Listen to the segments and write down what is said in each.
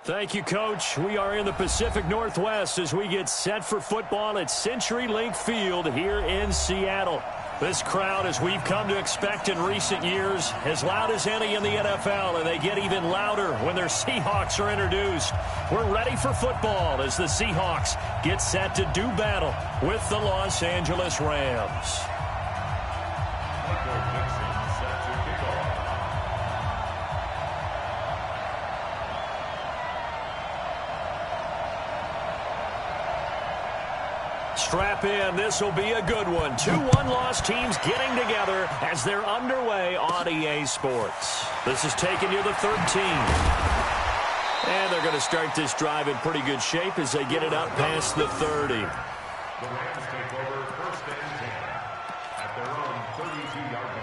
Thank you, Coach. We are in the Pacific Northwest as we get set for football at CenturyLink Field here in Seattle. This crowd, as we've come to expect in recent years, as loud as any in the NFL, and they get even louder when their Seahawks are introduced. We're ready for football as the Seahawks get set to do battle with the Los Angeles Rams. Strap in. This will be a good one. 2 one-loss teams getting together as they're underway on EA Sports. This is taking you to 13. And they're going to start this drive in pretty good shape as they get it up past the 30. The Rams take over first and 10 at their own 32-yard line.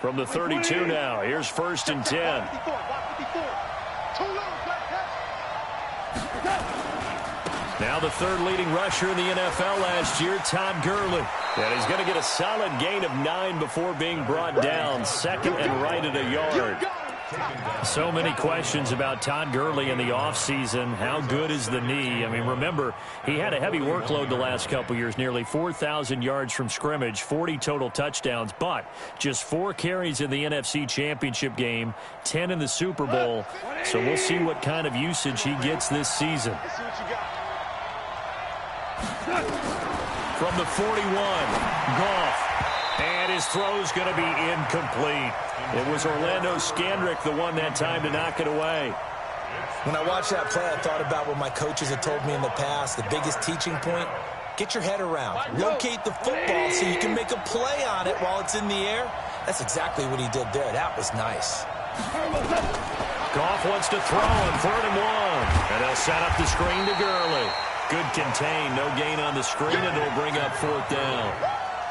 From the 32 now, here's first and 10. Now the third leading rusher in the NFL last year, Todd Gurley. And he's going to get a solid gain of 9 before being brought down, second and right at a yard. So many questions about Todd Gurley in the offseason. How good is the knee? I mean, remember, he had a heavy workload the last couple years, nearly 4,000 yards from scrimmage, 40 total touchdowns, but just 4 carries in the NFC Championship game, 10 in the Super Bowl. So we'll see what kind of usage he gets this season. From the 41, Goff. And his throw's going to be incomplete. It was Orlando Scandrick the one that time to knock it away. When I watched that play, I thought about what my coaches had told me in the past. The biggest teaching point, get your head around. Locate the football so you can make a play on it while it's in the air. That's exactly what he did there. That was nice. Goff wants to throw on 3rd and 1. And they'll set up the screen to Gurley. Good contain. No gain on the screen, and it'll bring up 4th down.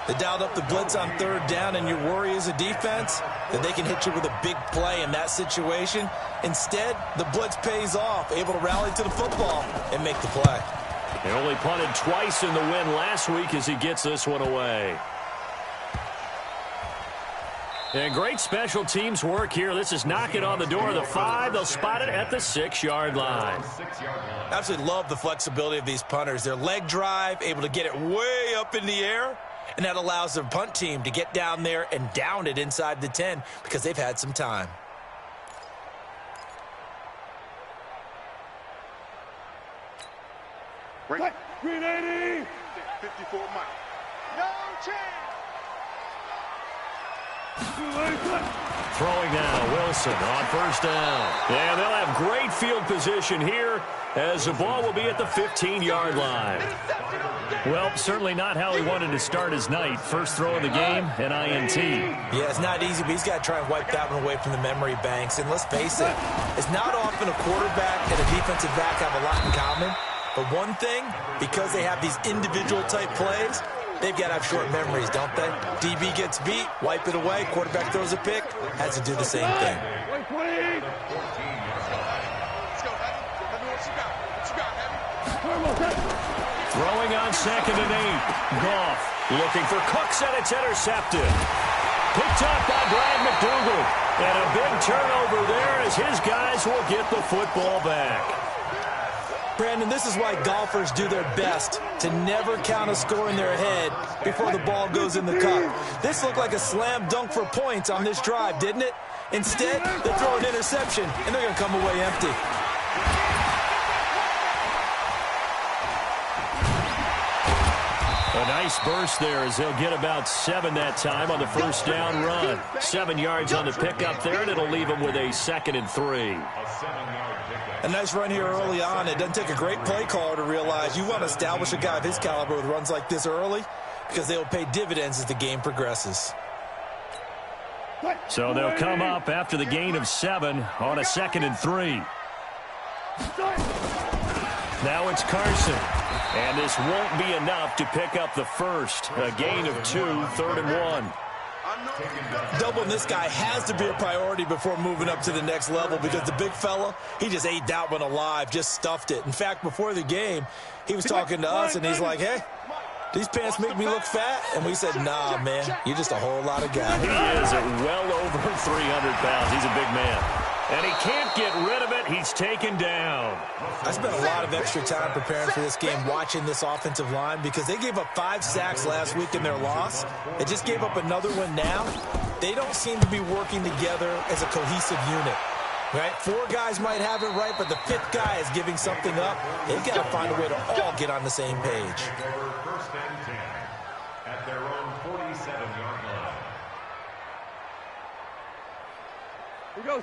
They dialed up the blitz on 3rd down, and your worry as a defense that they can hit you with a big play in that situation. Instead, the blitz pays off, able to rally to the football and make the play. He only punted twice in the win last week as he gets this one away. And great special teams work here. This is knocking on the door of the 5. They'll spot it at the 6-yard line. Absolutely love the flexibility of these punters. Their leg drive, able to get it way up in the air. And that allows the punt team to get down there and down it inside the 10 because they've had some time. Right. Green 80. 54 Mike. No chance. Throwing now, Wilson on 1st down. And they'll have great field position here as the ball will be at the 15-yard line. Well, certainly not how he wanted to start his night. First throw of the game, an INT. Yeah, it's not easy, but he's got to try and wipe that one away from the memory banks. And let's face it, it's not often a quarterback and a defensive back have a lot in common. But one thing, because they have these individual-type plays, they've got to have short memories, don't they? DB gets beat, wipe it away, quarterback throws a pick, has to do the same thing. Throwing on 2nd and 8. Goff looking for Cooks, and it's intercepted. Picked up by Brad McDougal. And a big turnover there as his guys will get the football back. Brandon, this is why golfers do their best to never count a score in their head before the ball goes in the cup. This looked like a slam dunk for points on this drive, didn't it? Instead, they throw an interception, and they're going to come away empty. A nice burst there as they'll get about 7 that time on the 1st down run. 7 yards on the pickup there, and it'll leave them with a 2nd and 3. A nice run here early on. It doesn't take a great play caller to realize you want to establish a guy of his caliber with runs like this early because they will pay dividends as the game progresses. So they'll come up after the gain of 7 on a 2nd and 3. Now it's Carson. And this won't be enough to pick up the first. A gain of 2, 3rd and 1. Doubling this guy has to be a priority before moving up to the next level, because the big fella, he just ate that one alive, just stuffed it. In fact, before the game, he was talking to us, and he's like, hey, these pants make me look fat? And we said, nah, man, you're just a whole lot of guy. He is at well over 300 pounds. He's a big man. And he can't get rid of it. He's taken down. I spent a lot of extra time preparing for this game, watching this offensive line, because they gave up 5 sacks last week in their loss. They just gave up another one now. They don't seem to be working together as a cohesive unit. Right? 4 guys might have it right, but the 5th guy is giving something up. They've got to find a way to all get on the same page. First and 10 at their own 47-yard line.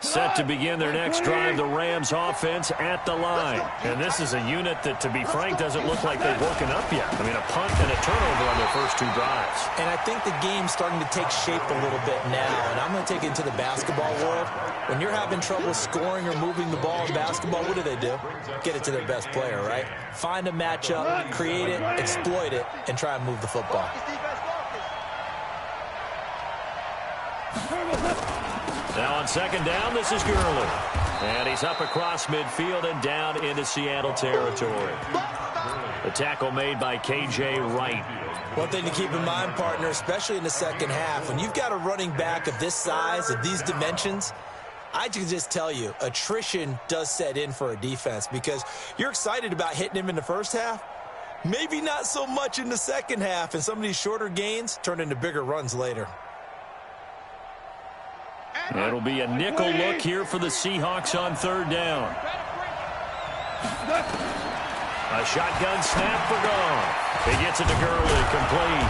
Set to begin their next drive, the Rams offense at the line. And this is a unit that, to be frank, doesn't look like they've woken up yet. I mean, a punt and a turnover on their first 2 drives. And I think the game's starting to take shape a little bit now. And I'm going to take it into the basketball world. When you're having trouble scoring or moving the ball in basketball, what do? Get it to their best player, right? Find a matchup, create it, exploit it, and try and move the football. Now on second down, this is Gurley. And he's up across midfield and down into Seattle territory. The tackle made by K.J. Wright. One thing to keep in mind, partner, especially in the second half, when you've got a running back of this size, of these dimensions, I can just tell you, attrition does set in for a defense, because you're excited about hitting him in the first half. Maybe not so much in the second half, and some of these shorter gains turn into bigger runs later. It'll be a nickel look here for the Seahawks on third down. A shotgun snap for Goff. He gets it to Gurley, complete.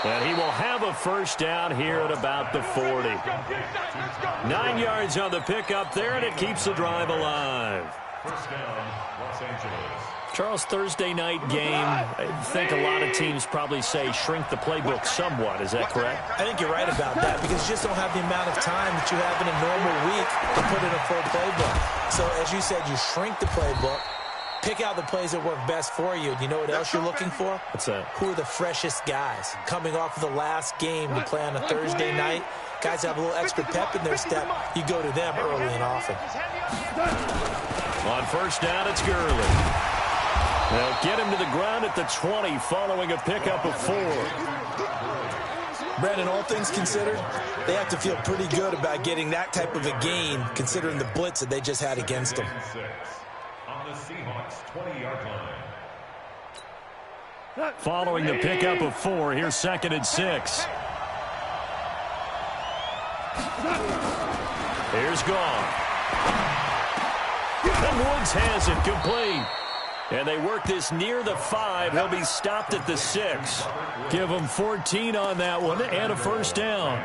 And he will have a first down here at about the 40. 9 yards on the pickup there, and it keeps the drive alive. First down, Los Angeles. Charles, Thursday night game, I think a lot of teams probably say shrink the playbook somewhat. Is that correct? I think you're right about that, because you just don't have the amount of time that you have in a normal week to put in a full playbook. So, as you said, you shrink the playbook, pick out the plays that work best for you. You know what else you're looking for? What's that? Who are the freshest guys? Coming off of the last game to play on a Thursday night, guys have a little extra pep in their step. You go to them early and often. On first down, it's Gurley. They'll get him to the ground at the 20 following a pickup of 4. Brandon, all things considered, they have to feel pretty good about getting that type of a gain, considering the blitz that they just had against them. On the Seahawks 20-yard line. Following the pickup of 4, here's second and 6. Here's Goff. And Woods has it complete. And they work this near the 5. He'll be stopped at the 6. Give him 14 on that one and a first down.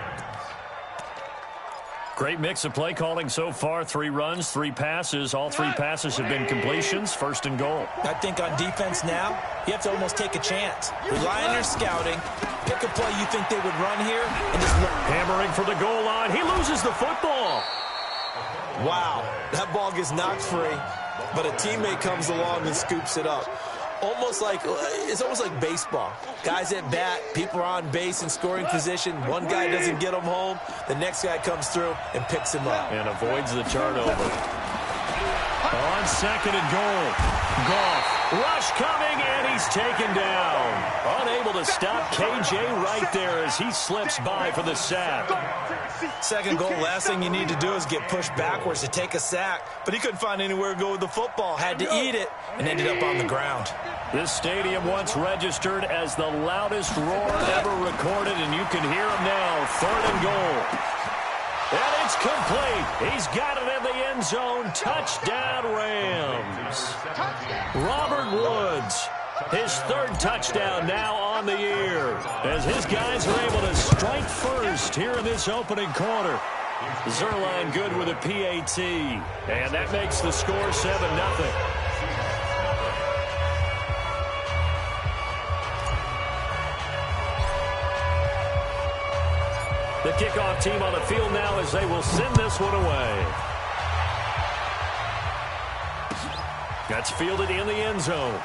Great mix of play calling so far. 3 runs, 3 passes. All 3 passes have been completions. First and goal. I think on defense now, you have to almost take a chance. Rely on your scouting. Pick a play you think they would run here, and just look. Hammering for the goal line. He loses the football. Wow, that ball gets knocked free, but a teammate comes along and scoops it up. It's almost like baseball. Guys at bat, people are on base in scoring position. One guy doesn't get him home. The next guy comes through and picks him up. And avoids the turnover. On second and goal. Goff. Rush coming, and he's taken down. Unable to stop K.J. right there as he slips by for the sack. Second goal, last thing you need to do is get pushed backwards to take a sack. But he couldn't find anywhere to go with the football. Had to eat it and ended up on the ground. This stadium once registered as the loudest roar ever recorded, and you can hear him now. Third and goal. And it's complete. He's got it in the end zone. Touchdown, Rams. Robert Woods, his 3rd touchdown now on the year, as his guys are able to strike first here in this opening quarter. Zerline good with a PAT, and that makes the score 7-0. The kickoff team on the field now as they will send this one away. That's fielded in the end zone.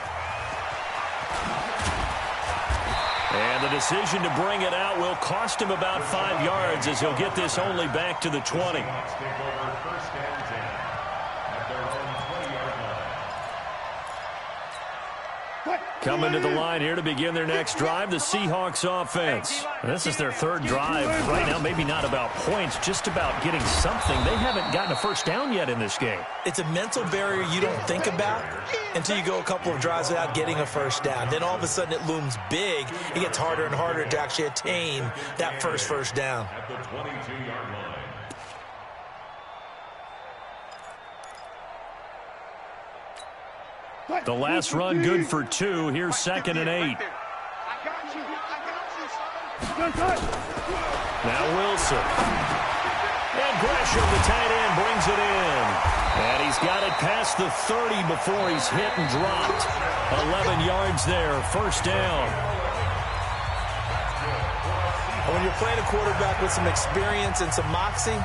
And And the decision to bring it out will cost him about 5 yards as he'll get this only back to the 20. Seahawks take over first and 10 at their own 20-yard line. Coming to the line here to begin their next drive, the Seahawks offense. This is their third drive right now, maybe not about points, just about getting something. They haven't gotten a first down yet in this game. It's a mental barrier you don't think about until you go a couple of drives without getting a first down. Then all of a sudden it looms big. It gets harder and harder to actually attain that first down. At the 22-yard line. The last run good for 2. Here's 2nd and 8. Now Wilson. And Gresham, the tight end, brings it in. And he's got it past the 30 before he's hit and dropped. 11 yards there, first down. When you're playing a quarterback with some experience and some moxie,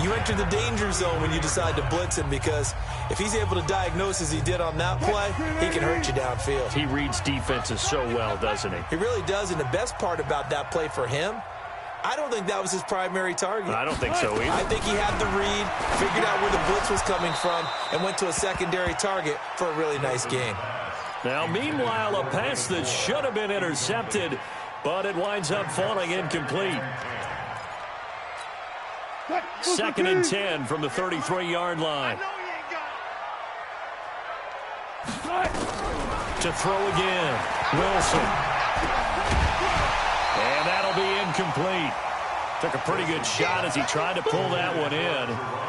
you enter the danger zone when you decide to blitz him, because if he's able to diagnose as he did on that play, he can hurt you downfield. He reads defenses so well, doesn't he? He really does, and the best part about that play for him, I don't think that was his primary target. I don't think so either. I think he had the read, figured out where the blitz was coming from, and went to a secondary target for a really nice game. Now, meanwhile, a pass that should have been intercepted, but it winds up falling incomplete. 2nd and 10 from the 33-yard line. To throw again, Wilson. And that'll be incomplete. Took a pretty good shot as he tried to pull that one in.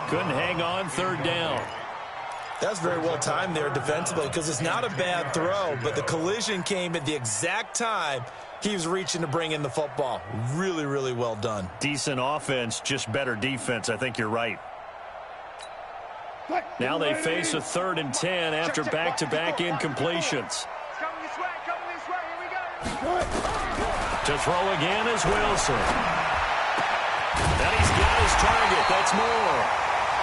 Couldn't hang on, 3rd down. That's very well timed there defensively, because it's not a bad throw, but the collision came at the exact time he was reaching to bring in the football. Really, really well done. Decent offense, just better defense. I think you're right. Now they face a 3rd and 10 after back-to-back incompletions. To throw again is Wilson. And he's got his target. That's Moore.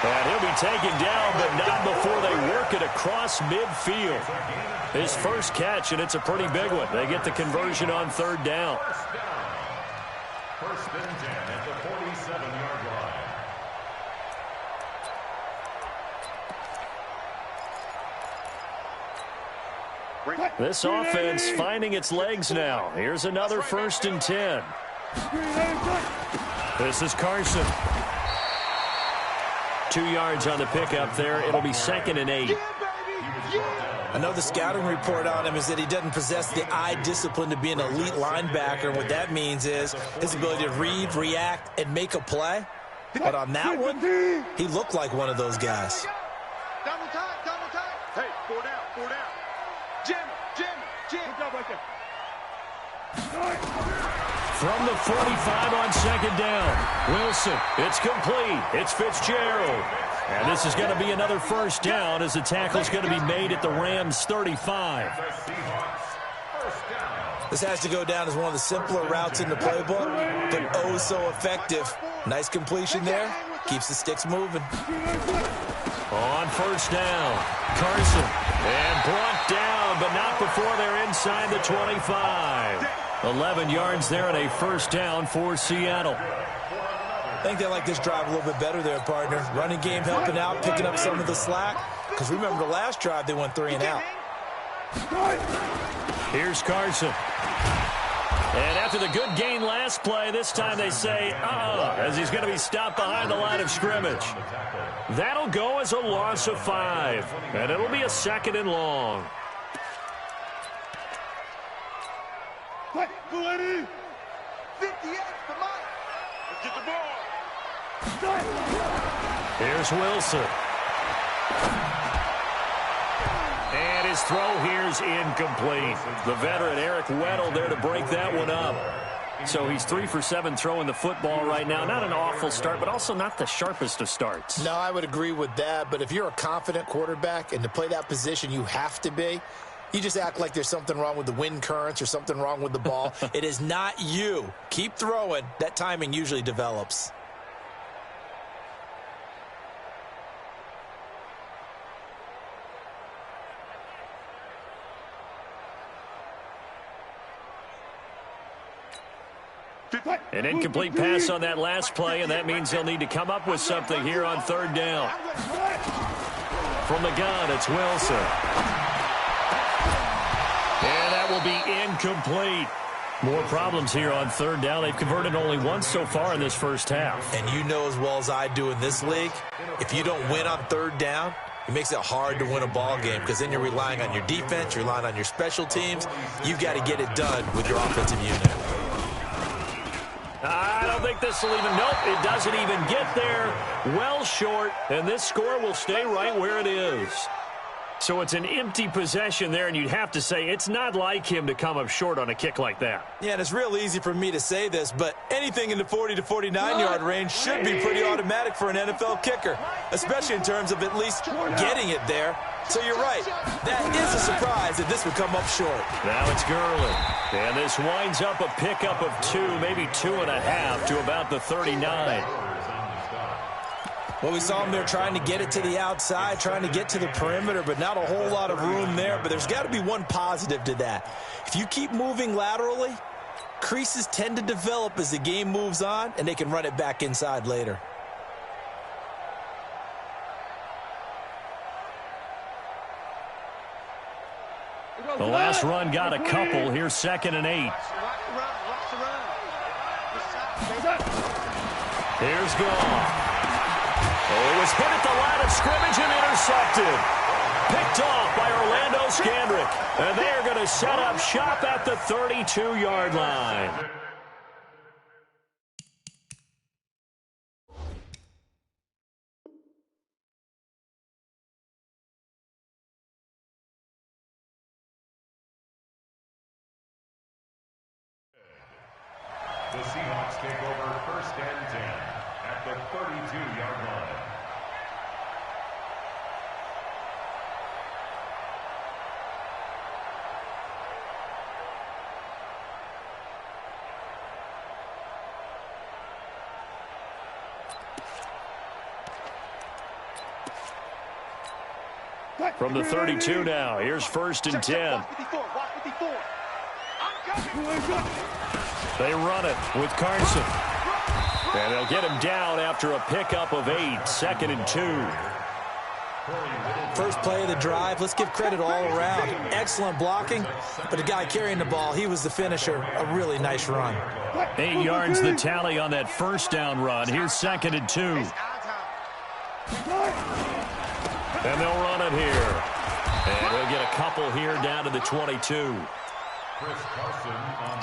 And he'll be taken down, but not before they work it across midfield. His first catch, and it's a pretty big one. They get the conversion on 3rd down. First and 10 at the 47-yard line. This offense finding its legs now. Here's another 1st and 10. This is Carson. 2 yards on the pickup there. It'll be 2nd and 8. I know the scouting report on him is that he doesn't possess the eye discipline to be an elite linebacker. And what that means is his ability to read, react, and make a play. But on that one, he looked like one of those guys. Double time, double time. Hey, 4 down, 4 down. Jim. Good job right there. From the 45 on 2nd down. Wilson, it's complete. It's Fitzgerald. And this is going to be another first down as the tackle's going to be made at the Rams' 35. This has to go down as one of the simpler routes in the playbook, but oh so effective. Nice completion there. Keeps the sticks moving. On 1st down, Carson. And brought down, but not before they're inside the 25. 11 yards there and a first down for Seattle. I think they like this drive a little bit better there, partner. Running game helping out, picking up some of the slack. Because remember the last drive, they went 3 and out. Here's Carson. And after the good gain last play, this time they say, as he's going to be stopped behind the line of scrimmage. That'll go as a loss of 5. And it'll be a 2nd and long. Ready? 58 for Mike. Let's get the ball. Here's Wilson. And his throw here's incomplete. The veteran Eric Weddle there to break that one up. So he's 3 for 7 throwing the football right now. Not an awful start, but also not the sharpest of starts. No, I would agree with that. But if you're a confident quarterback and to play that position, you have to be. You just act like there's something wrong with the wind currents or something wrong with the ball. It is not you. Keep throwing. That timing usually develops. An incomplete pass on that last play, and that means he'll need to come up with something here on third down. From the gun, it's Wilson. And that will be incomplete. More problems here on third down. They've converted only once so far in this first half. And you know as well as I do in this league, if you don't win on third down, it makes it hard to win a ball game because then you're relying on your defense, you're relying on your special teams. You've got to get it done with your offensive unit. I don't think this will even, nope, it doesn't even get there. Well short, and this score will stay right where it is. So it's an empty possession there, and you'd have to say it's not like him to come up short on a kick like that. Yeah, and it's real easy for me to say this, but anything in the 40 to 49-yard range should be pretty automatic for an NFL kicker, especially in terms of at least getting it there. So you're right. That is a surprise that this would come up short. Now it's Gurley. And this winds up a pickup of 2, maybe 2.5 to about the 39. Well, we saw him there trying to get it to the outside, trying to get to the perimeter, but not a whole lot of room there. But there's got to be one positive to that. If you keep moving laterally, creases tend to develop as the game moves on, and they can run it back inside later. The last run got a couple. Here's 2nd and 8. Here's Goff. Oh, it was hit at the line of scrimmage and intercepted. Picked off by Orlando Scandrick. And they are going to set up shop at the 32-yard line. The Seahawks take over 1st and 10 at the 32-yard line. From the 32 now, here's 1st and 10. They run it with Carson. And they'll get him down after a pickup of 8, 2nd and 2. First play of the drive, let's give credit all around. Excellent blocking, but the guy carrying the ball, he was the finisher. A really nice run. 8 yards the tally on that first down run. Here's 2nd and 2. And they'll run it here. And we'll get a couple here down to the 22.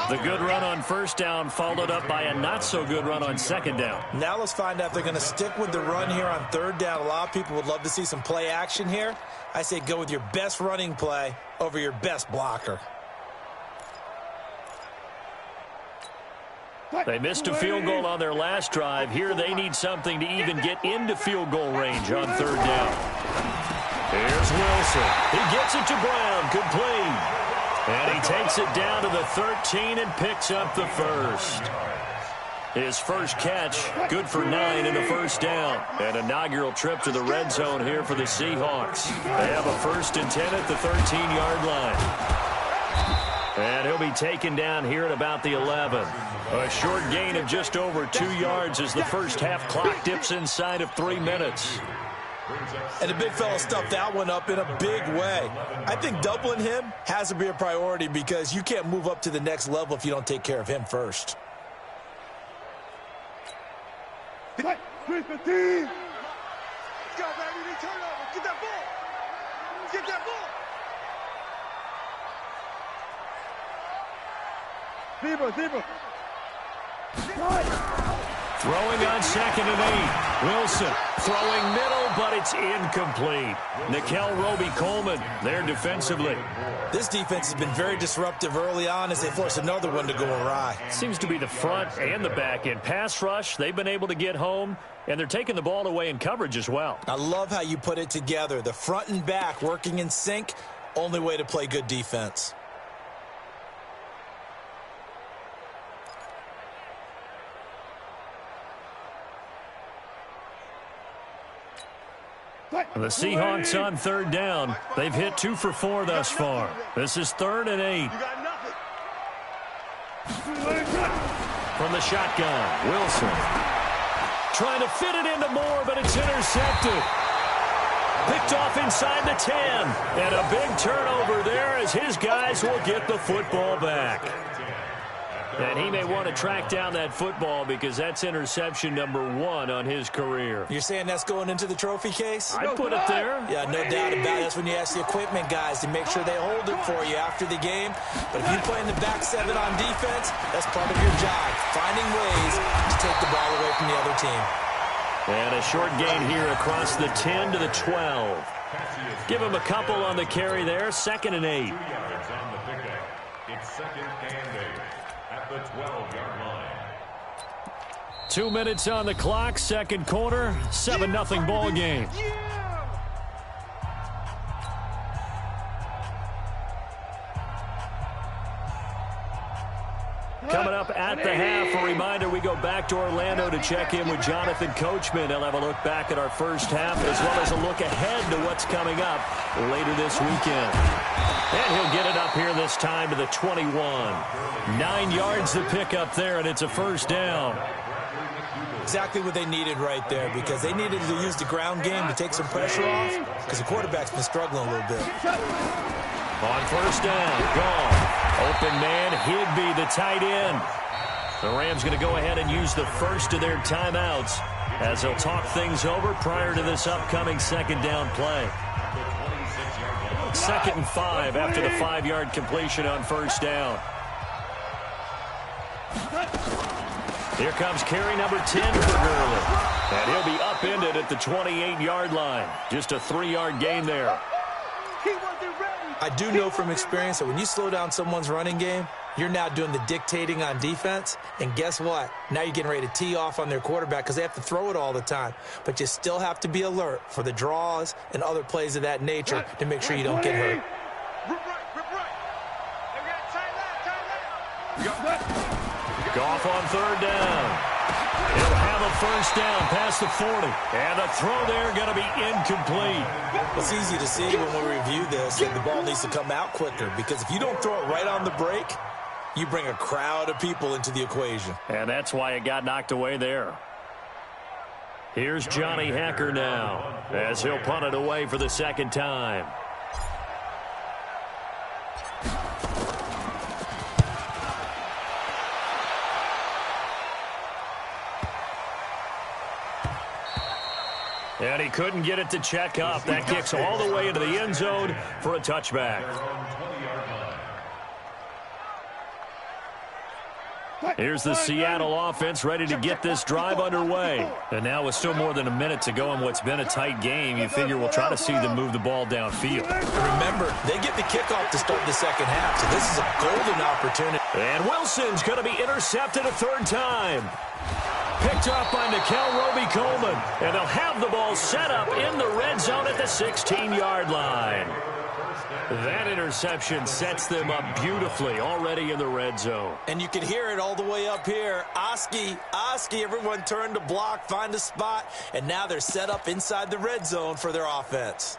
The good run on first down followed up by a not-so-good run on 2nd down. Now let's find out if they're going to stick with the run here on 3rd down. A lot of people would love to see some play action here. I say go with your best running play over your best blocker. They missed a field goal on their last drive. Here they need something to even get into field goal range on 3rd down. Here's Wilson. He gets it to Brown. Complete. And he takes it down to the 13 and picks up the first. His first catch, good for 9 in the first down. An inaugural trip to the red zone here for the Seahawks. They have a 1st and 10 at the 13-yard line. And he'll be taken down here at about the 11. A short gain of just over 2 yards as the first half clock dips inside of 3 minutes. And the big fella stuffed that one up in a big way. I think doubling him has to be a priority because you can't move up to the next level if you don't take care of him first. Go, baby. Turn over. Get that ball. Get that ball. Zebra. Throwing on 2nd and 8. Wilson throwing middle, but it's incomplete. Nickel Roby-Coleman there defensively. This defense has been very disruptive early on as they force another one to go awry. Seems to be the front and the back end. Pass rush, they've been able to get home, and they're taking the ball away in coverage as well. I love how you put it together. The front and back working in sync, only way to play good defense. The Seahawks on 3rd down. They've hit 2 for 4 thus far. This is 3rd and 8. from the shotgun. Wilson trying to fit it into Moore, but it's intercepted. Picked off inside the 10. And a big turnover there as his guys will get the football back. And he may want to track down that football because that's interception number 1 on his career. You're saying that's going into the trophy case? I'd put it there. Yeah, no doubt about it. That's when you ask the equipment guys to make sure they hold it for you after the game. But if you play in the back 7 on defense, that's part of your job, finding ways to take the ball away from the other team. And a short gain here across the 10 to the 12. Give him a couple on the carry there. 2nd and 8. 2 yards on the pickup. It's 2nd and 8 at the 12-yard line. 2 minutes on the clock. Second quarter. 7-0 ball game. Coming up at the half, a reminder, we go back to Orlando to check in with Jonathan Coachman. He'll have a look back at our first half as well as a look ahead to what's coming up later this weekend. And he'll get it up here this time to the 21. 9 yards to pick up there, and it's a first down. Exactly what they needed right there, because they needed to use the ground game to take some pressure off, because the quarterback's been struggling a little bit. On first down, gone. Open man, Higby, the tight end. The Rams going to go ahead and use the first of their timeouts as they'll talk things over prior to this upcoming second down play. 2nd and 5 after the 5-yard completion on first down. Here comes carry number 10 for Gurley. And he'll be upended at the 28-yard line. Just a 3-yard gain there. I do know from experience that when you slow down someone's running game, you're now doing the dictating on defense. And guess what? Now you're getting ready to tee off on their quarterback because they have to throw it all the time. But you still have to be alert for the draws and other plays of that nature to make sure you don't get hurt. Goff on third down. He'll have a first down past the 40. And the throw there going to be incomplete. It's easy to see when we review this that the ball needs to come out quicker, because if you don't throw it right on the break, you bring a crowd of people into the equation. And that's why it got knocked away there. Here's Johnny Hacker now as he'll punt it away for the second time. And he couldn't get it to check up. That kicks all the way into the end zone for a touchback. Here's the Seattle offense ready to get this drive underway. And now with still more than a minute to go in what's been a tight game, you figure we'll try to see them move the ball downfield. Remember, they get the kickoff to start the second half, so this is a golden opportunity. And Wilson's going to be intercepted a third time. Picked up by Nickel Roby-Coleman. And they'll have the ball set up in the red zone at the 16-yard line. That interception sets them up beautifully already in the red zone. And you can hear it all the way up here. Oski, everyone turned to block, find a spot, and now they're set up inside the red zone for their offense.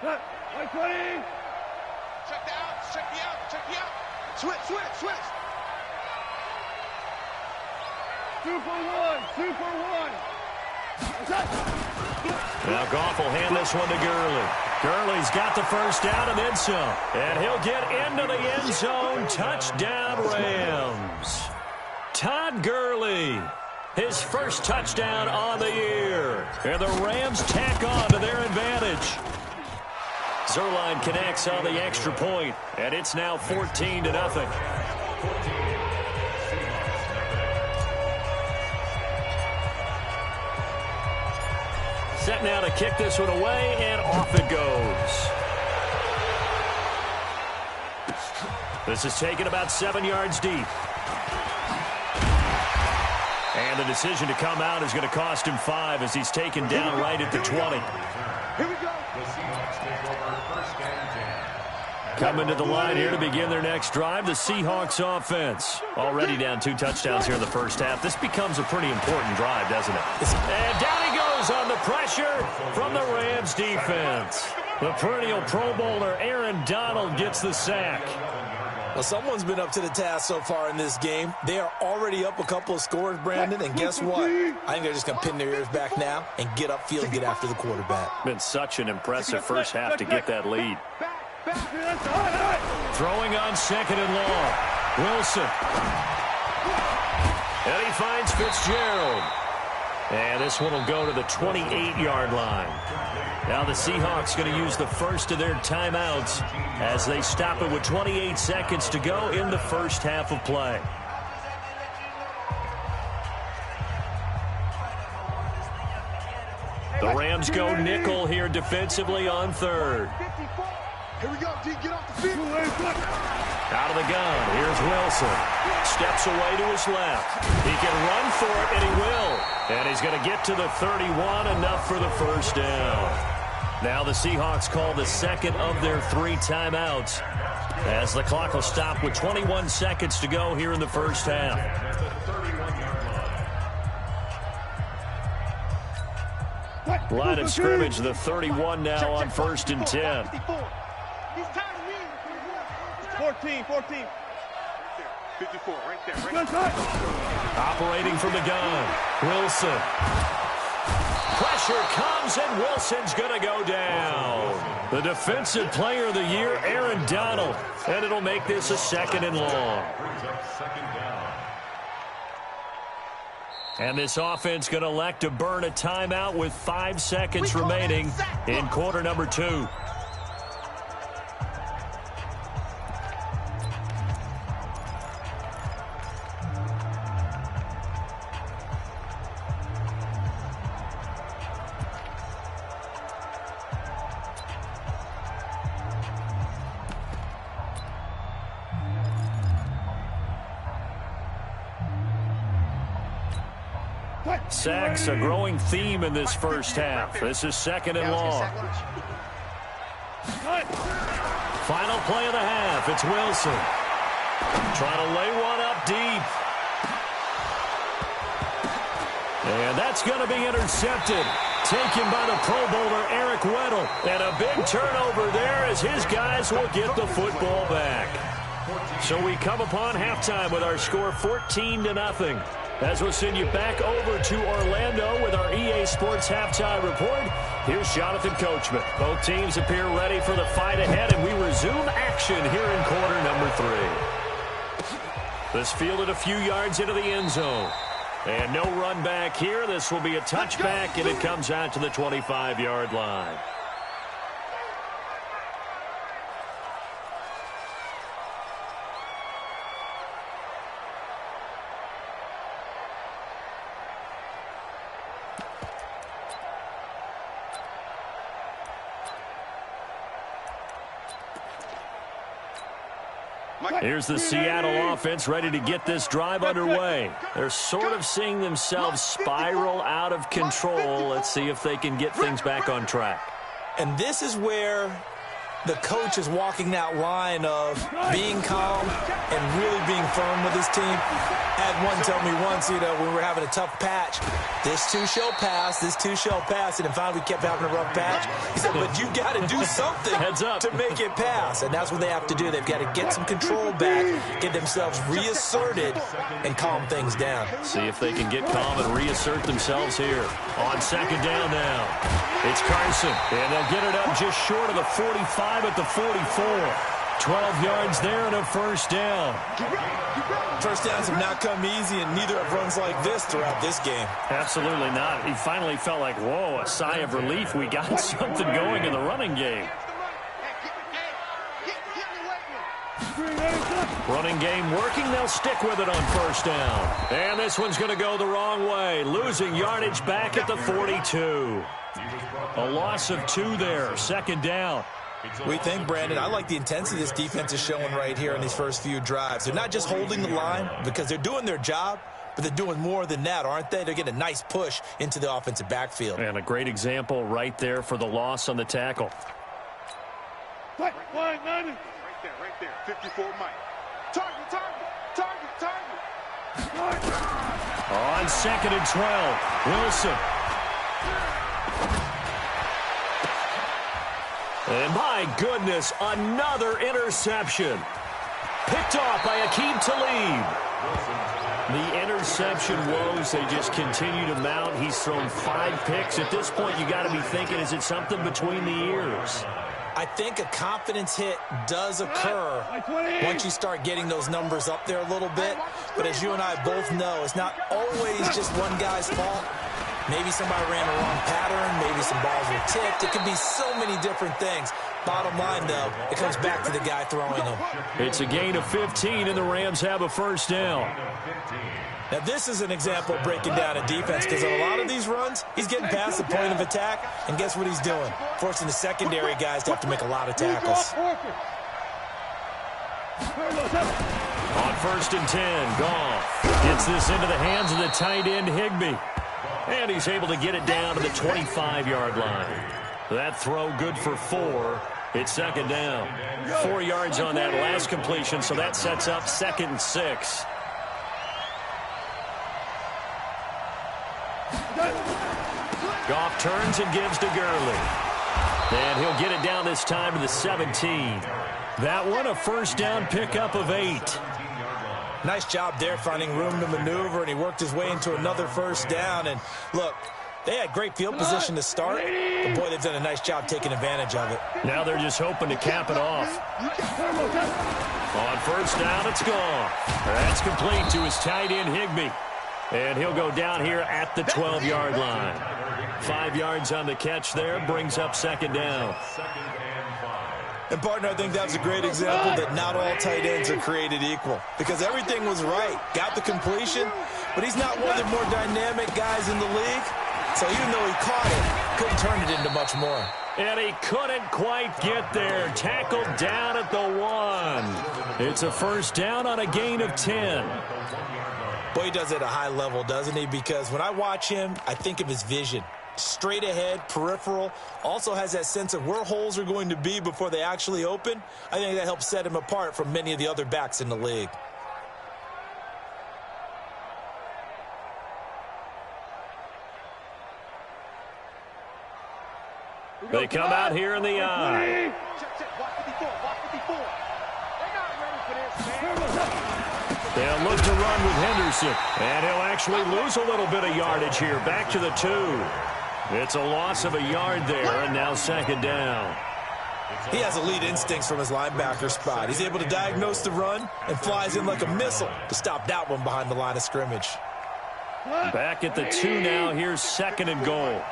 Check me out. Switch. 2 for 1. Now Goff will hand this one to Gurley. Gurley's got the first down and then some. And he'll get into the end zone. Touchdown, Rams. Todd Gurley, his first touchdown on the year. And the Rams tack on to their advantage. Zerline connects on the extra point, and it's now 14-0. Set now to kick this one away, and off it goes. This is taken about 7 yards deep. And the decision to come out is going to cost him 5 as he's taken down right at the 20. Here we go. The Seahawks take over first and 10. Coming to the line here to begin their next drive, the Seahawks offense. Already down 2 touchdowns here in the first half. This becomes a pretty important drive, doesn't it? And down he goes on the pressure from the Rams defense. The perennial Pro Bowler Aaron Donald gets the sack. Well, someone's been up to the task so far in this game. They are already up a couple of scores, Brandon, and guess what? I think they're just going to pin their ears back now and get upfield and get after the quarterback. Been such an impressive first half to get that lead. Throwing on second and long. Wilson. And he finds Fitzgerald. And this one will go to the 28-yard line. Now the Seahawks going to use the first of their timeouts as they stop it with 28 seconds to go in the first half of play. The Rams go nickel here defensively on third. Here we go, D. Get off the field. Out of the gun. Here's Wilson. Steps away to his left. He can run for it, and he will. And he's going to get to the 31, enough for the first down. Now the Seahawks call the second of their 3 timeouts as the clock will stop with 21 seconds to go here in the first half. Line of scrimmage, the 31 now on 1st and 10. 14. 54, right there. Operating from the gun, Wilson. Pressure comes, and Wilson's going to go down. The Defensive Player of the Year, Aaron Donald. And it'll make this a 2nd and long. And this offense going to elect to burn a timeout with 5 seconds remaining in quarter number 2. Sacks, a growing theme in this first half. This is 2nd and long. Final play of the half. It's Wilson. Trying to lay one up deep. And that's going to be intercepted. Taken by the Pro Bowler, Eric Weddle. And a big turnover there as his guys will get the football back. So we come upon halftime with our score 14-0. As we'll send you back over to Orlando with our EA Sports Halftime Report, here's Jonathan Coachman. Both teams appear ready for the fight ahead, and we resume action here in quarter number 3. This fielded a few yards into the end zone. And no run back here. This will be a touchback, and it comes out to the 25-yard line. Here's the Seattle offense ready to get this drive underway. They're sort of seeing themselves spiral out of control. Let's see if they can get things back on track. And this is where the coach is walking that line of being calm and really being firm with his team. I had one tell me once, when we were having a tough patch, this too shall pass, this too shall pass, and then finally we kept having a rough patch. He said, but you got to do something to make it pass, and that's what they have to do. They've got to get some control back, get themselves reasserted, and calm things down. See if they can get calm and reassert themselves here. On 2nd down now, it's Carson, and they'll get it up just short of the 45 at the 44. 12 yards there and a first down. First downs have not come easy, and neither have runs like this throughout this game. Absolutely not. He finally felt like, whoa, a sigh of relief. We got something going in the running game. Running game working. They'll stick with it on first down. And this one's going to go the wrong way. Losing yardage back at the 42. A loss of 2 there. 2nd down. We think, Brandon, I like the intensity this defense is showing right here in these first few drives. They're not just holding the line because they're doing their job, but they're doing more than that, aren't they? They're getting a nice push into the offensive backfield. And a great example right there for the loss on the tackle. Right there. 54 Mike. Target. On 2nd and 12, Wilson. And my goodness, another interception. Picked off by Akeem Talib. The interception woes, they just continue to mount. He's thrown 5 picks. At this point, you got to be thinking, is it something between the ears? I think a confidence hit does occur once you start getting those numbers up there a little bit. But as you and I both know, it's not always just one guy's fault. Maybe somebody ran a wrong pattern. Maybe some balls were tipped. It could be so many different things. Bottom line, though, it comes back to the guy throwing them. It's a gain of 15, and the Rams have a first down. Now, this is an example of breaking down a defense, because on a lot of these runs, he's getting past the point of attack, and guess what he's doing? Forcing the secondary guys to have to make a lot of tackles. On 1st and 10, Goff gets this into the hands of the tight end, Higbee. And he's able to get it down to the 25-yard line. That throw good for 4. It's 2nd down. 4 yards on that last completion, so that sets up 2nd and 6. Goff turns and gives to Gurley. And he'll get it down this time to the 17. That one a first down pickup of 8. Nice job there finding room to maneuver, and he worked his way into another first down. And look, they had great field position to start, but boy, they've done a nice job taking advantage of it. Now they're just hoping to cap it off. On 1st down, it's gone. That's complete to his tight end, Higbee. And he'll go down here at the 12-yard line. 5 yards on the catch there, brings up 2nd down. And, partner, I think that's a great example that not all tight ends are created equal, because everything was right. Got the completion, but he's not one of the more dynamic guys in the league. So even though he caught it, couldn't turn it into much more. And he couldn't quite get there. Tackled down at the 1. It's a first down on a gain of 10. Boy, he does it at a high level, doesn't he? Because when I watch him, I think of his vision. Straight ahead, peripheral, also has that sense of where holes are going to be before they actually open. I think that helps set him apart from many of the other backs in the league. They come out here in the eye. They'll look to run with Henderson. And he'll actually lose a little bit of yardage here. Back to the 2. It's a loss of a yard there, and now 2nd down. He has elite instincts from his linebacker spot. He's able to diagnose the run and flies in like a missile to stop that one behind the line of scrimmage. Back at the 2 now. Here's 2nd and goal.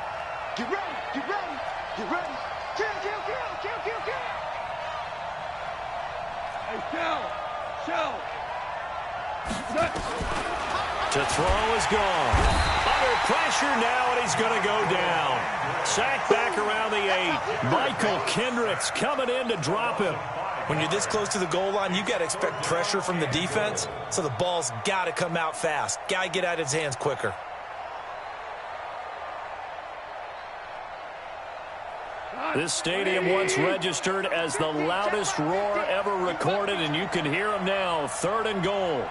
Get ready, get ready, get ready. Kill. Hey, shell. To throw is gone. Under pressure now, and he's going to go down. Sacked back around the 8. Michael Kendricks coming in to drop him. When you're this close to the goal line, you got to expect pressure from the defense, so the ball's got to come out fast. Got to get out of his hands quicker. This stadium once registered as the loudest roar ever recorded, and you can hear him now. 3rd and goal.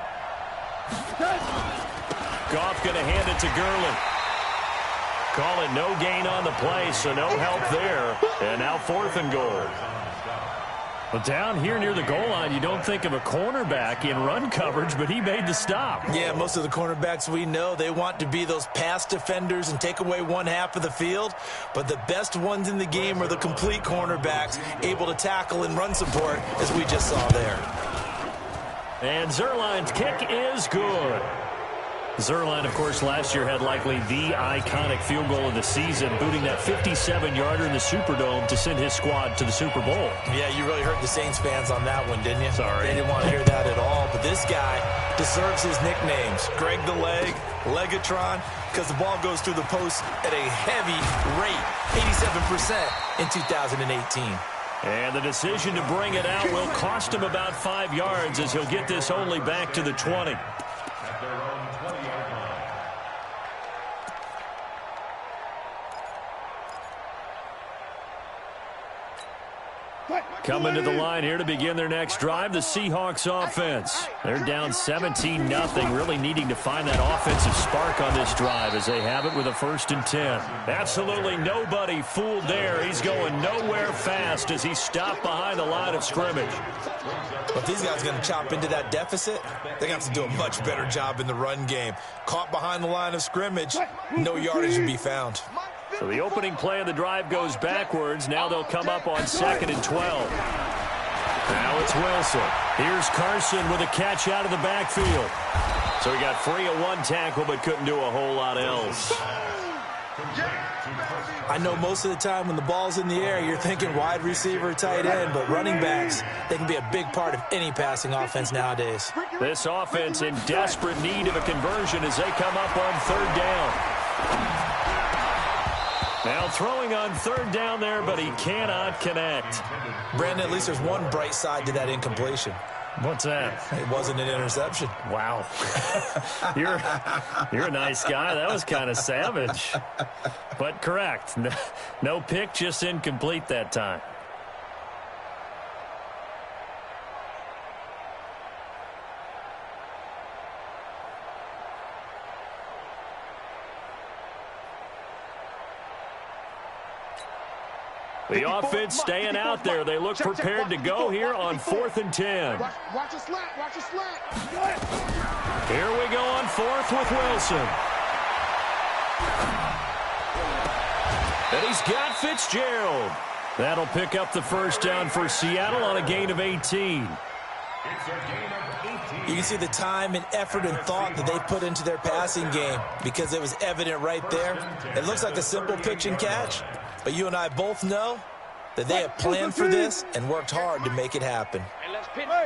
Goff going to hand it to Gurley. Call it no gain on the play, so no help there. And now 4th and goal. But down here near the goal line, you don't think of a cornerback in run coverage, but he made the stop. Yeah, most of the cornerbacks we know, they want to be those pass defenders and take away one half of the field. But the best ones in the game are the complete cornerbacks, able to tackle and run support, as we just saw there. And Zerline's kick is good. Zerline, of course, last year had likely the iconic field goal of the season, booting that 57-yarder in the Superdome to send his squad to the Super Bowl. Yeah, you really hurt the Saints fans on that one, didn't you? Sorry. They didn't want to hear that at all. But this guy deserves his nicknames. Greg the Leg, Legatron, because the ball goes through the post at a heavy rate, 87% in 2018. And the decision to bring it out will cost him about 5 yards, as he'll get this only back to the 20. At their own 20-yard line. Coming to the line here to begin their next drive, the Seahawks offense. They're down 17-0, really needing to find that offensive spark on this drive as they have it with a 1st and 10. Absolutely nobody fooled there. He's going nowhere fast as he stopped behind the line of scrimmage. But these guys are going to chop into that deficit. They're going to have to do a much better job in the run game. Caught behind the line of scrimmage, no yardage to be found. So the opening play of the drive goes backwards. Now they'll come up on 2nd and 12. Now it's Wilson. Here's Carson with a catch out of the backfield. So he got free of one tackle but couldn't do a whole lot else. I know most of the time when the ball's in the air, you're thinking wide receiver, tight end, but running backs, they can be a big part of any passing offense nowadays. This offense in desperate need of a conversion as they come up on 3rd down. Now throwing on 3rd down there, but he cannot connect. Brandon, at least there's one bright side to that incompletion. What's that? It wasn't an interception. Wow. You're a nice guy. That was kind of savage. But correct. No pick, just incomplete that time. The offense staying out there. They look prepared to go here on 4th and 10. Watch a slant. Watch a slant. Here we go on 4th with Wilson. And he's got Fitzgerald. That'll pick up the 1st down for Seattle on a gain of 18. You can see the time and effort and thought that they put into their passing game because it was evident right there. It looks like a simple pitch and catch, but you and I both know that they have planned for this and worked hard to make it happen.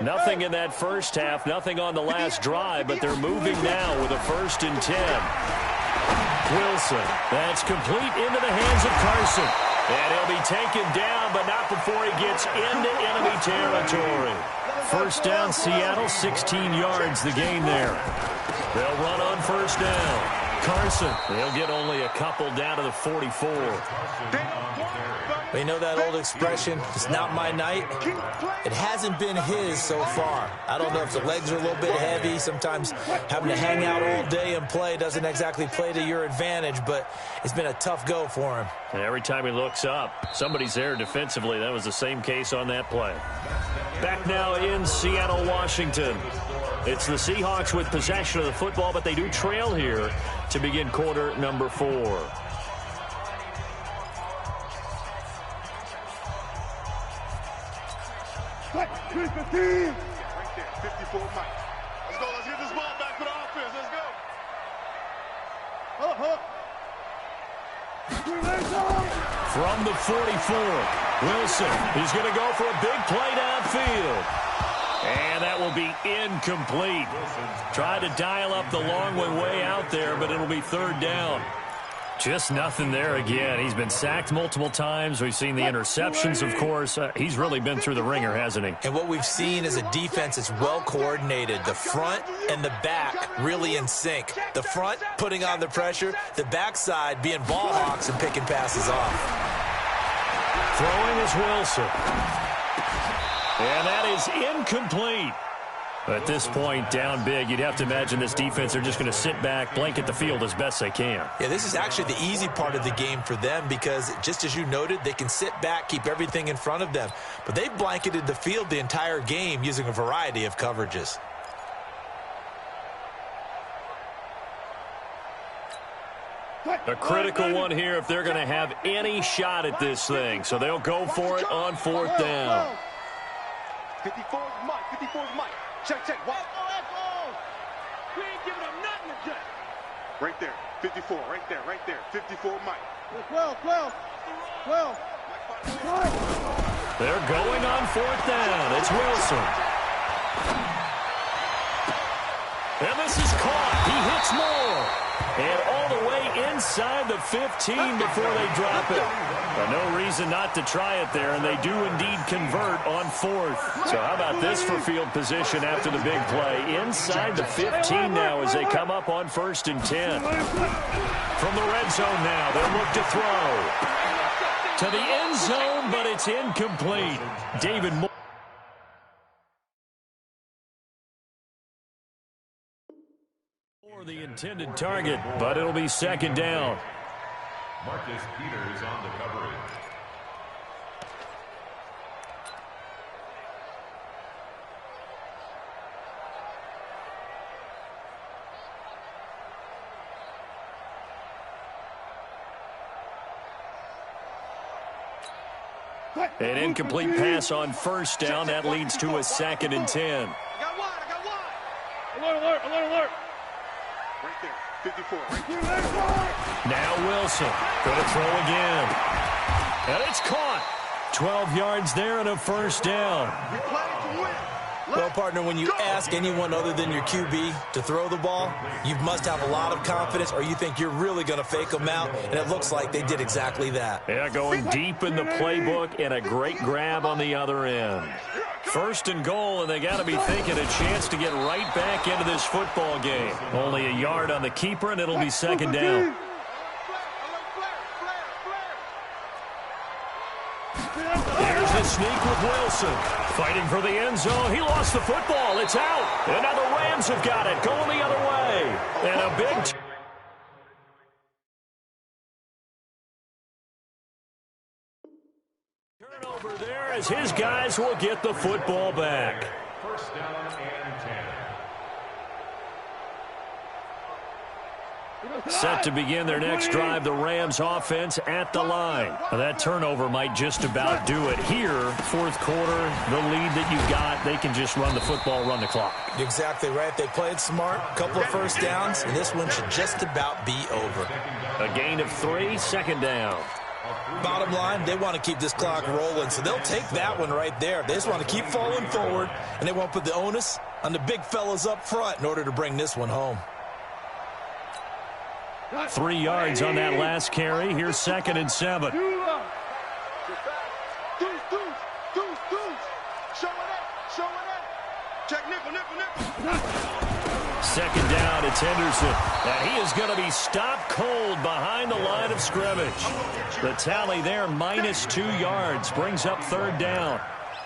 Nothing in that first half, nothing on the last drive, but they're moving now with a 1st and 10. Wilson, that's complete into the hands of Carson. And he'll be taken down, but not before he gets into enemy territory. 1st down, Seattle, 16 yards, the gain there. They'll run on 1st down. Carson, they'll get only a couple down to the 44. But you know that old expression, it's not my night? It hasn't been his so far. I don't know if the legs are a little bit heavy. Sometimes having to hang out all day and play doesn't exactly play to your advantage, but it's been a tough go for him. And every time he looks up, somebody's there defensively. That was the same case on that play. Back now in Seattle, Washington. It's the Seahawks with possession of the football, but they do trail here to begin quarter number 4. Right there, 54 Mike. Let's go. Let's get this ball back for the offense. Let's go. From the 44, Wilson, he's going to go for a big play downfield. And that will be incomplete. Tried to dial up the long one way out there, but it'll be 3rd down. Just nothing there again. He's been sacked multiple times. We've seen the interceptions, of course. He's really been through the ringer, hasn't he? And what we've seen is a defense that's well coordinated. The front and the back really in sync. The front putting on the pressure. The backside being ball hawks and picking passes off. Throwing is Wilson. And that is incomplete. At this point, down big, you'd have to imagine this defense, they're just going to sit back, blanket the field as best they can. Yeah, this is actually the easy part of the game for them because, just as you noted, they can sit back, keep everything in front of them. But they've blanketed the field the entire game using a variety of coverages. A critical one here if they're going to have any shot at this thing. So they'll go for it on 4th down. 54's Mike. 54's Mike. Check. Watch. We ain't giving up nothing again. Right there. 54. Right there. 54 Mike. 12. They're going on 4th down. It's Wilson. And this is caught. He hits more. And all the way inside the 15 before they drop it. But no reason not to try it there, and they do indeed convert on 4th. So how about this for field position after the big play? Inside the 15 now as they come up on 1st and 10. From the red zone now, they'll look to throw. To the end zone, but it's incomplete. David Moore. For the intended target, but it'll be second down. Marcus Peters on the coverage. An incomplete pass on first down. That leads to a 2nd and 10. I got one. Alert, alert, alert, alert. Right there, 54. Right there. Now Wilson. Going to throw again. And it's caught. 12 yards there and a first down. We play to win. Well, partner, when you ask anyone other than your QB to throw the ball, you must have a lot of confidence, or you think you're really going to fake them out, and it looks like they did exactly that. Yeah, going deep in the playbook and a great grab on the other end. 1st and goal, and they got to be thinking a chance to get right back into this football game. Only a yard on the keeper, and it'll be second down. There's the sneak with Wilson. Fighting for the end zone. He lost the football. It's out. And now the Rams have got it. Going the other way. And a big... turnover there as his guys will get the football back. First down and 10. Set to begin their next drive, the Rams offense at the line. Now, that turnover might just about do it here. 4th quarter, the lead that you've got, they can just run the football, run the clock. Exactly right. They played smart, a couple of first downs, and this one should just about be over. A gain of 3, second down. Bottom line, they want to keep this clock rolling, so they'll take that one right there. They just want to keep falling forward, and they won't put the onus on the big fellas up front in order to bring this one home. 3 yards on that last carry. Here's 2nd and 7. Show it up. Check nickel. 2nd down, it's Henderson. And he is going to be stopped cold behind the line of scrimmage. The tally there, -2 yards, brings up 3rd down.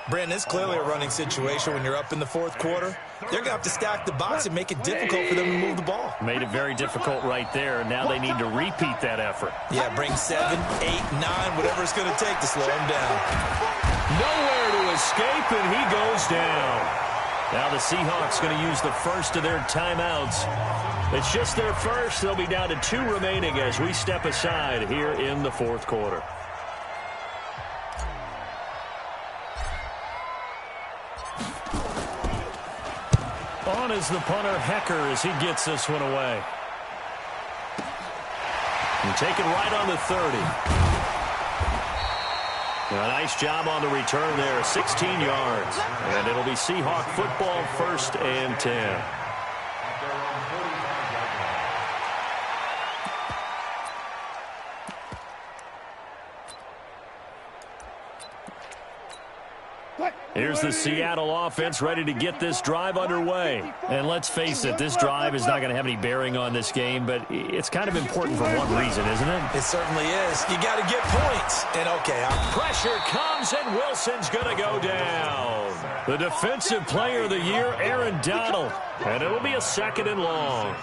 Brandon, it's clearly a running situation when you're up in the 4th quarter. They're going to have to stack the box and make it difficult for them to move the ball. Made it very difficult right there. Now they need to repeat that effort. Yeah, bring 7, 8, 9, whatever it's going to take to slow him down. Nowhere to escape, and he goes down. Now the Seahawks going to use the first of their timeouts. It's just their first. They'll be down to 2 remaining as we step aside here in the 4th quarter. On is the punter, Hecker, as he gets this one away. And take it right on the 30. A nice job on the return there, 16 yards. And it'll be Seahawk football, 1st and 10. Here's the Seattle offense ready to get this drive underway. And let's face it, this drive is not going to have any bearing on this game, but it's kind of important for one reason, isn't it? It certainly is. You got to get points. And, okay, pressure comes, and Wilson's going to go down. The defensive player of the year, Aaron Donald. And it'll be a 2nd and long.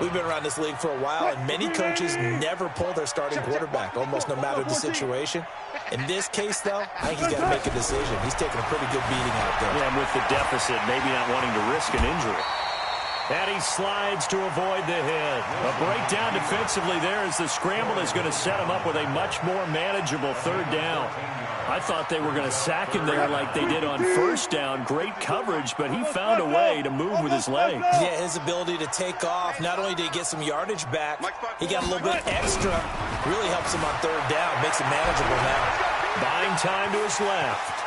We've been around this league for a while, and many coaches never pull their starting quarterback, almost no matter the situation. In this case, though, I think he's got to make a decision. He's taking a pretty good beating out there. Yeah, and with the deficit, maybe not wanting to risk an injury. And he slides to avoid the hit. A breakdown defensively there as the scramble is going to set him up with a much more manageable 3rd down. I thought they were going to sack him there like they did on 1st down. Great coverage, but he found a way to move with his legs. Yeah, his ability to take off. Not only did he get some yardage back, he got a little bit extra. Really helps him on 3rd down. Makes it manageable now. Buying time to his left.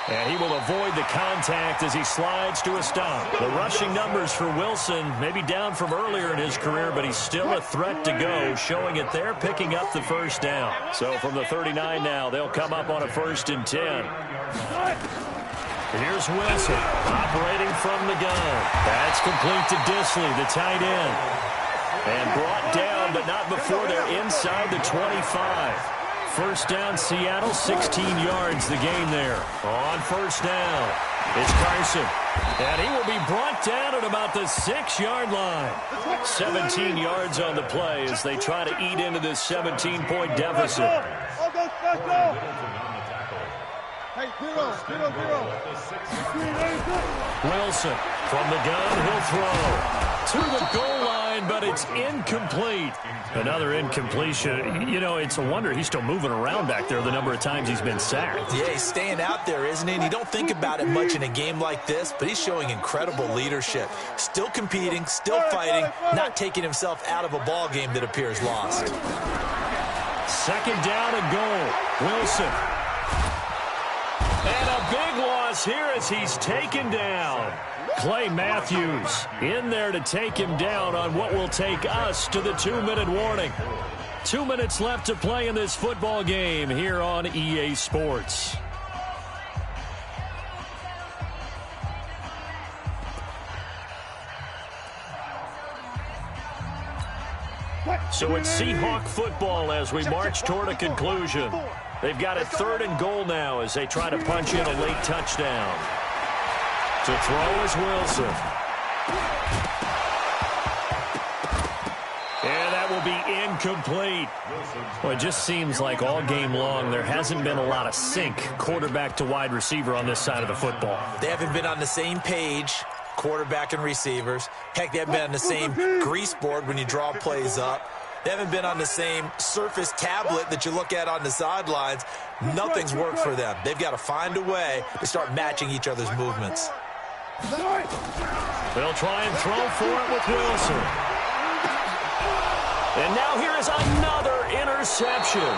And he will avoid the contact as he slides to a stop. The rushing numbers for Wilson may be down from earlier in his career, but he's still a threat to go, showing it there, picking up the 1st down. So from the 39 now, they'll come up on a 1st and 10. Here's Wilson, operating from the gun. That's complete to Disley, the tight end. And brought down, but not before they're inside the 25. First down, Seattle, 16 yards the gain there. On first down, it's Carson. And he will be brought down at about the 6-yard line. 17 yards on the play as they try to eat into this 17-point deficit. Hey, zero. Wilson from the gun, he'll throw to the goal line, but it's incomplete. Another incompletion. You know, it's a wonder he's still moving around back there the number of times he's been sacked. Yeah, he's staying out there, isn't he? And you don't think about it much in a game like this, but he's showing incredible leadership. Still competing, still fighting, not taking himself out of a ball game that appears lost. Second down and goal. Wilson. And a big loss here as he's taken down. Clay Matthews in there to take him down on what will take us to the 2-minute warning. 2 minutes left to play in this football game here on EA Sports. So it's Seahawk football as we march toward a conclusion. They've got a 3rd and goal now as they try to punch in a late touchdown. To throw is Wilson. And that will be incomplete. Well, it just seems like all game long there hasn't been a lot of sync quarterback to wide receiver on this side of the football. They haven't been on the same page, quarterback and receivers. Heck, they haven't been on the same grease board when you draw plays up. They haven't been on the same Surface tablet that you look at on the sidelines. Nothing's worked for them. They've got to find a way to start matching each other's movements. They'll try and throw for it with Wilson. And now here is another interception.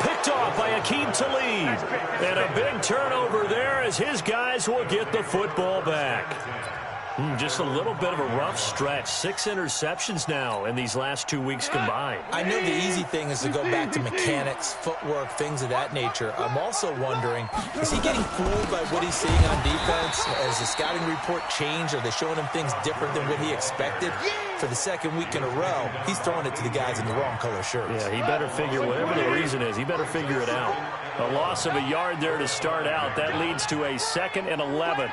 Picked off by Akeem Talib. And a big turnover there as his guys will get the football back. Just a little bit of a rough stretch. 6 interceptions now in these last 2 weeks combined. I know the easy thing is to go back to mechanics, footwork, things of that nature. I'm also wondering, is he getting fooled by what he's seeing on defense? Has the scouting report changed? Are they showing him things different than what he expected? For the 2nd week in a row, he's throwing it to the guys in the wrong color shirts. Yeah, he better figure, whatever the reason is, he better figure it out. A loss of a yard there to start out. That leads to a 2nd and 11.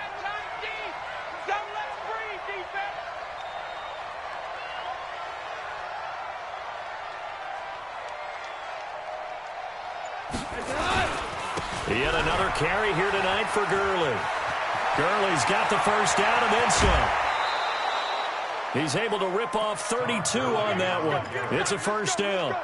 Yet another carry here tonight for Gurley. Gurley's got the first down and then some. He's able to rip off 32 on that one. It's a first down.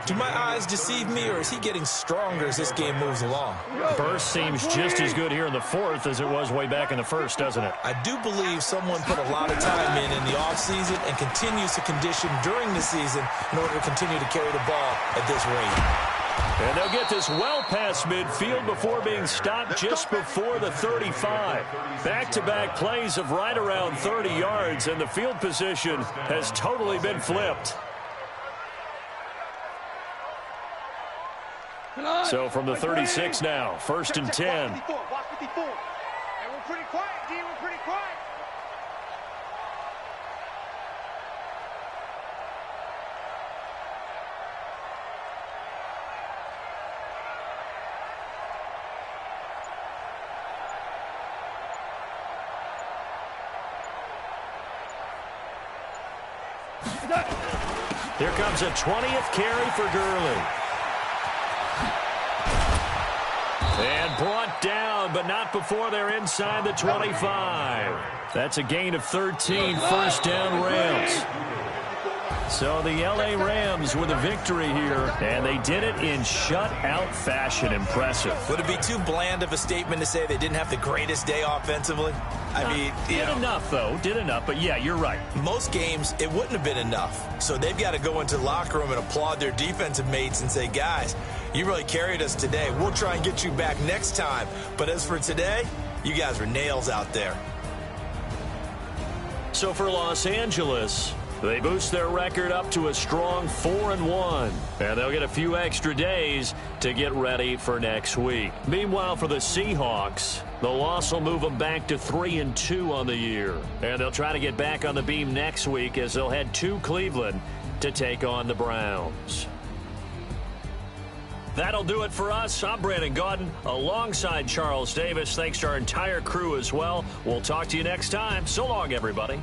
Do my eyes deceive me, or is he getting stronger as this game moves along? Burst seems just as good here in the 4th as it was way back in the 1st, doesn't it? I do believe someone put a lot of time in the offseason and continues to condition during the season in order to continue to carry the ball at this rate. And they'll get this well past midfield before being stopped just before the 35. Back-to-back plays of right around 30 yards, and the field position has totally been flipped. So from the 36 now, 1st and 10. Hey, we're pretty quiet, D. We're pretty quiet. Here comes a 20th carry for Gurley. And brought down, but not before they're inside the 25. That's a gain of 13, first down Rams. So the L.A. Rams with a victory here, and they did it in shutout fashion. Impressive. Would it be too bland of a statement to say they didn't have the greatest day offensively? I mean, did enough, though. Did enough, but yeah, you're right. Most games, it wouldn't have been enough. So they've got to go into the locker room and applaud their defensive mates and say, guys, you really carried us today. We'll try and get you back next time. But as for today, you guys were nails out there. So for Los Angeles, they boost their record up to a strong 4-1, and they'll get a few extra days to get ready for next week. Meanwhile, for the Seahawks, the loss will move them back to 3-2 on the year, and they'll try to get back on the beam next week as they'll head to Cleveland to take on the Browns. That'll do it for us. I'm Brandon Gaudin alongside Charles Davis. Thanks to our entire crew as well. We'll talk to you next time. So long, everybody.